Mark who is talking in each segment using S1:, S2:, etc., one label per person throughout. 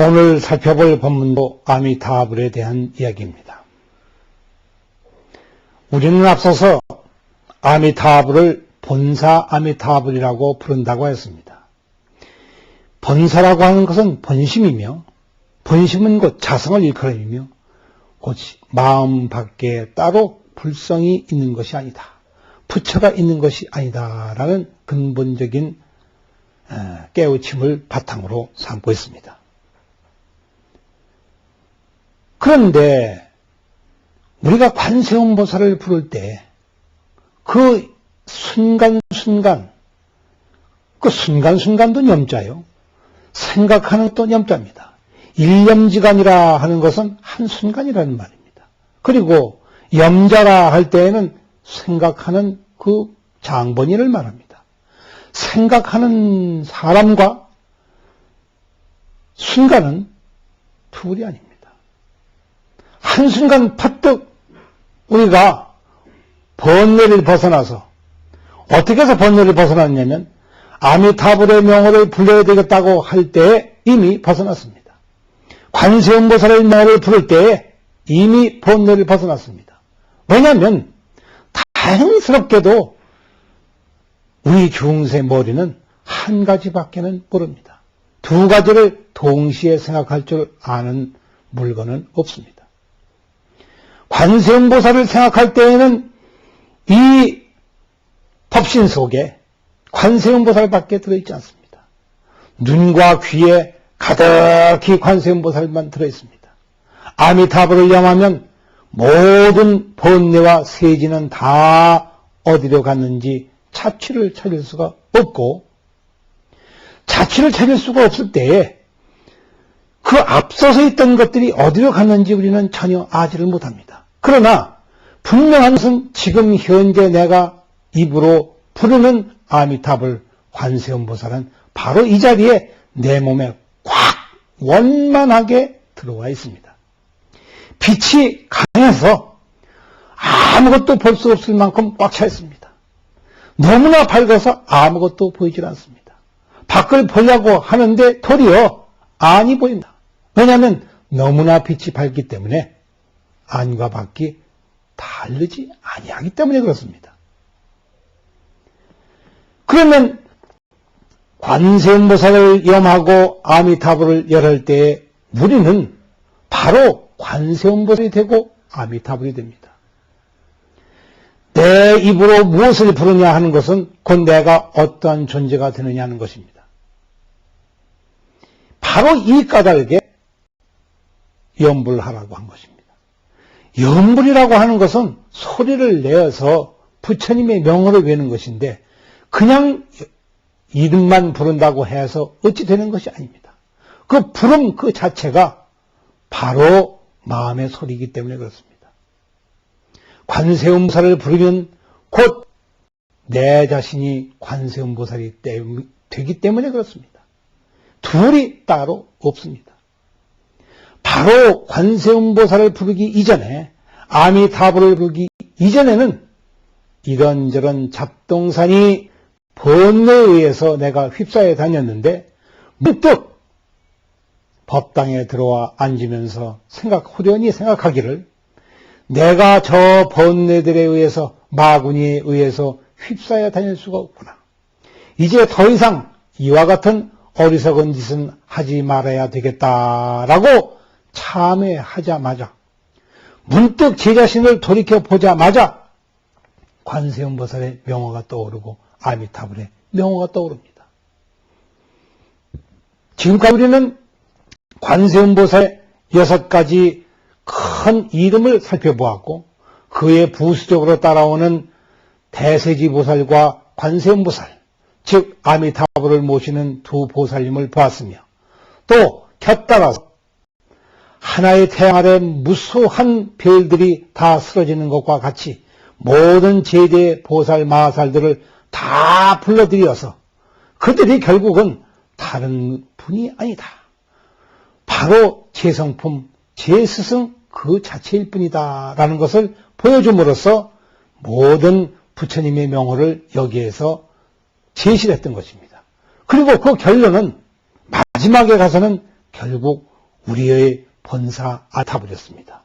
S1: 오늘 살펴볼 법문도 아미타불에 대한 이야기입니다. 우리는 앞서서 아미타불을 본사 아미타불이라고 부른다고 했습니다. 본사라고 하는 것은 본심이며, 본심은 곧 자성을 일컬음이며, 곧 마음 밖에 따로 불성이 있는 것이 아니다, 부처가 있는 것이 아니다라는 근본적인 깨우침을 바탕으로 삼고 있습니다. 그런데 우리가 관세음보살을 부를 때 그 순간순간, 그 순간순간도 염자요, 생각하는 또 염자입니다. 일념지간이라 하는 것은 한순간이라는 말입니다. 그리고 염자라 할 때에는 생각하는 그 장본인을 말합니다. 생각하는 사람과 순간은 둘이 아닙니다. 한순간 퍼뜩 우리가 번뇌를 벗어나서, 어떻게 해서 번뇌를 벗어났냐면 아미타불의 명호를 불러야 되겠다고 할 때에 이미 벗어났습니다. 관세음보살의 명호를 부를 때에 이미 번뇌를 벗어났습니다. 왜냐하면 다행스럽게도 우리 중세 머리는 한 가지밖에는 모릅니다. 두 가지를 동시에 생각할 줄 아는 물건은 없습니다. 관세음보살을 생각할 때에는 이 법신 속에 관세음보살밖에 들어있지 않습니다. 눈과 귀에 가득히 관세음보살만 들어있습니다. 아미타불을 염하면 모든 번뇌와 세진은 다 어디로 갔는지 자취를 찾을 수가 없고, 자취를 찾을 수가 없을 때에 그 앞서서 있던 것들이 어디로 갔는지 우리는 전혀 아지를 못합니다. 그러나 분명한 것은 지금 현재 내가 입으로 부르는 아미타불 관세음보살은 바로 이 자리에 내 몸에 꽉 원만하게 들어와 있습니다. 빛이 강해서 아무것도 볼 수 없을 만큼 꽉 차 있습니다. 너무나 밝아서 아무것도 보이질 않습니다. 밖을 보려고 하는데 도리어 안이 보인다. 왜냐하면 너무나 빛이 밝기 때문에 안과 밖이 다르지 아니하기 때문에 그렇습니다. 그러면 관세음보살을 염하고 아미타불을 열할 때에 우리는 바로 관세음보살이 되고 아미타불이 됩니다. 내 입으로 무엇을 부르냐 하는 것은 곧 내가 어떠한 존재가 되느냐 하는 것입니다. 바로 이 까닭에 염불하라고 한 것입니다. 염불이라고 하는 것은 소리를 내어서 부처님의 명호를 외는 것인데, 그냥 이름만 부른다고 해서 어찌 되는 것이 아닙니다. 그 부름 그 자체가 바로 마음의 소리이기 때문에 그렇습니다. 관세음보살을 부르면 곧 내 자신이 관세음보살이 되기 때문에 그렇습니다. 둘이 따로 없습니다. 바로 관세음보살을 부르기 이전에, 아미타불을 부르기 이전에는 이런저런 잡동산이 번뇌에 의해서 내가 휩싸여 다녔는데, 문득 법당에 들어와 앉으면서 후련히 생각하기를, 내가 저 번뇌들에 의해서, 마구니에 의해서 휩싸여 다닐 수가 없구나. 이제 더 이상 이와 같은 어리석은 짓은 하지 말아야 되겠다라고 참회하자마자, 문득 제 자신을 돌이켜보자마자 관세음보살의 명호가 떠오르고 아미타불의 명호가 떠오릅니다. 지금까지 우리는 관세음보살의 6가지 큰 이름을 살펴보았고, 그의 부수적으로 따라오는 대세지보살과 관세음보살, 즉 아미타불을 모시는 두 보살님을 보았으며, 또 곁따라서 하나의 태양 아래 무수한 별들이 다 쓰러지는 것과 같이 모든 제대 보살 마살들을 다 불러들여서 그들이 결국은 다른 분이 아니다, 바로 제 성품, 제 스승 그 자체일 뿐이다 라는 것을 보여줌으로써 모든 부처님의 명호를 여기에서 제시를 했던 것입니다. 그리고 그 결론은 마지막에 가서는 결국 우리의 본사 아미타불이었습니다.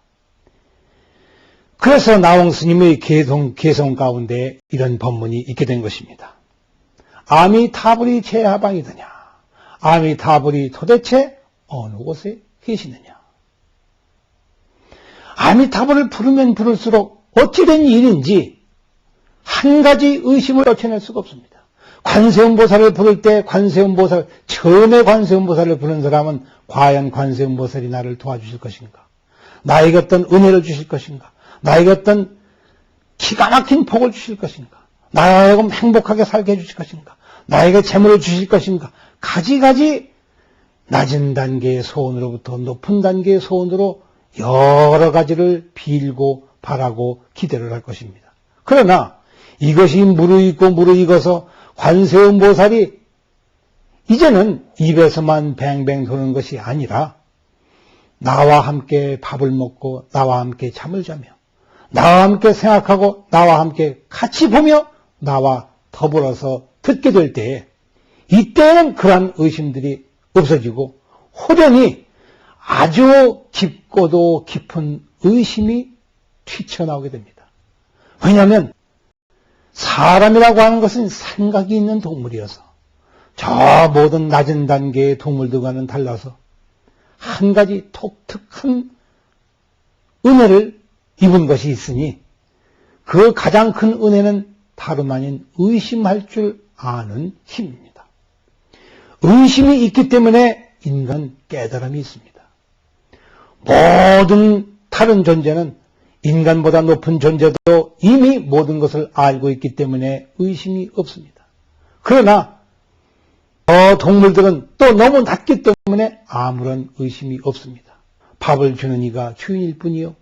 S1: 그래서 나홍 스님의 개성 가운데 이런 법문이 있게 된 것입니다. 아미타불이 제하방이더냐? 아미타불이 도대체 어느 곳에 계시느냐? 아미타불을 부르면 부를수록 어찌된 일인지 한 가지 의심을 떨쳐낼 수가 없습니다. 관세음보살을 부를 때 관세음보살, 처음에 관세음보살을 부른 사람은 과연 관세음보살이 나를 도와주실 것인가? 나에게 어떤 은혜를 주실 것인가? 나에게 어떤 기가 막힌 복을 주실 것인가? 나에게 행복하게 살게 해주실 것인가? 나에게 재물을 주실 것인가? 가지가지 낮은 단계의 소원으로부터 높은 단계의 소원으로 여러 가지를 빌고 바라고 기대를 할 것입니다. 그러나 이것이 무르익어서 관세음보살이 이제는 입에서만 뱅뱅 도는 것이 아니라 나와 함께 밥을 먹고 나와 함께 잠을 자며 나와 함께 생각하고 나와 함께 같이 보며 나와 더불어서 듣게 될 때에 이때는 그러한 의심들이 없어지고 호련히 아주 깊고도 깊은 의심이 튀쳐나오게 됩니다. 왜냐하면 사람이라고 하는 것은 생각이 있는 동물이어서 저 모든 낮은 단계의 동물들과는 달라서 한 가지 독특한 은혜를 입은 것이 있으니 그 가장 큰 은혜는 다름 아닌 의심할 줄 아는 힘입니다. 의심이 있기 때문에 인간 깨달음이 있습니다. 모든 다른 존재는 인간보다 높은 존재도 이미 모든 것을 알고 있기 때문에 의심이 없습니다. 그러나 동물들은 또 너무 낮기 때문에 아무런 의심이 없습니다. 밥을 주는 이가 주인일 뿐이요,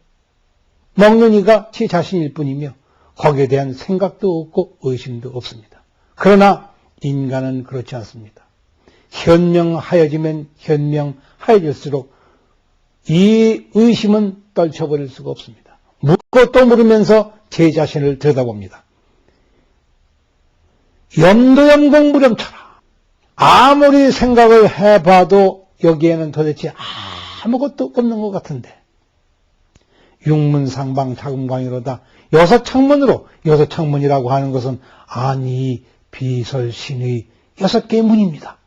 S1: 먹는 이가 제 자신일 뿐이며 거기에 대한 생각도 없고 의심도 없습니다. 그러나 인간은 그렇지 않습니다. 현명하여지면 현명하여질수록 이 의심은 떨쳐버릴 수가 없습니다. 묻고 또 물으면서 제 자신을 들여다봅니다. 염도염공무렴쳐라. 아무리 생각을 해봐도 여기에는 도대체 아무것도 없는 것 같은데 육문상방 자금광이로다. 여섯 창문이라고 하는 것은 아니 비설신의 6개의 문입니다.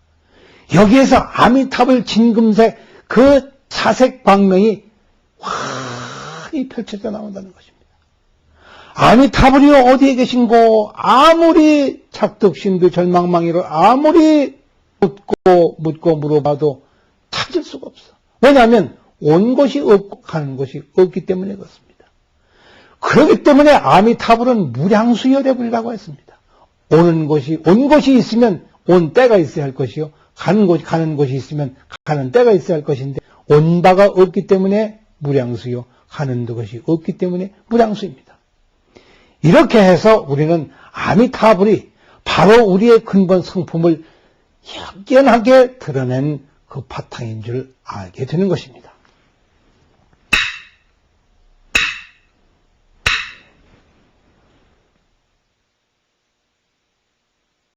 S1: 여기에서 아미타불 진금색 그 사색 광명이 환히 펼쳐져 나온다는 것입니다. 아미타불이요 어디에 계신고 아무리 작득신도 절망망이로 아무리 묻고 물어봐도 찾을 수가 없어. 왜냐하면 온 것이 없고 가는 것이 없기 때문에 그렇습니다. 그렇기 때문에 아미타불은 무량수열해불이라고 했습니다. 온 것이 있으면 온 때가 있어야 할 것이요, 가는 곳이 있으면 가는 때가 있어야 할 것인데 온 바가 없기 때문에 무량수요, 가는 것이 없기 때문에 무량수입니다. 이렇게 해서 우리는 아미타불이 바로 우리의 근본 성품을 확연하게 드러낸 그 바탕인 줄 알게 되는 것입니다.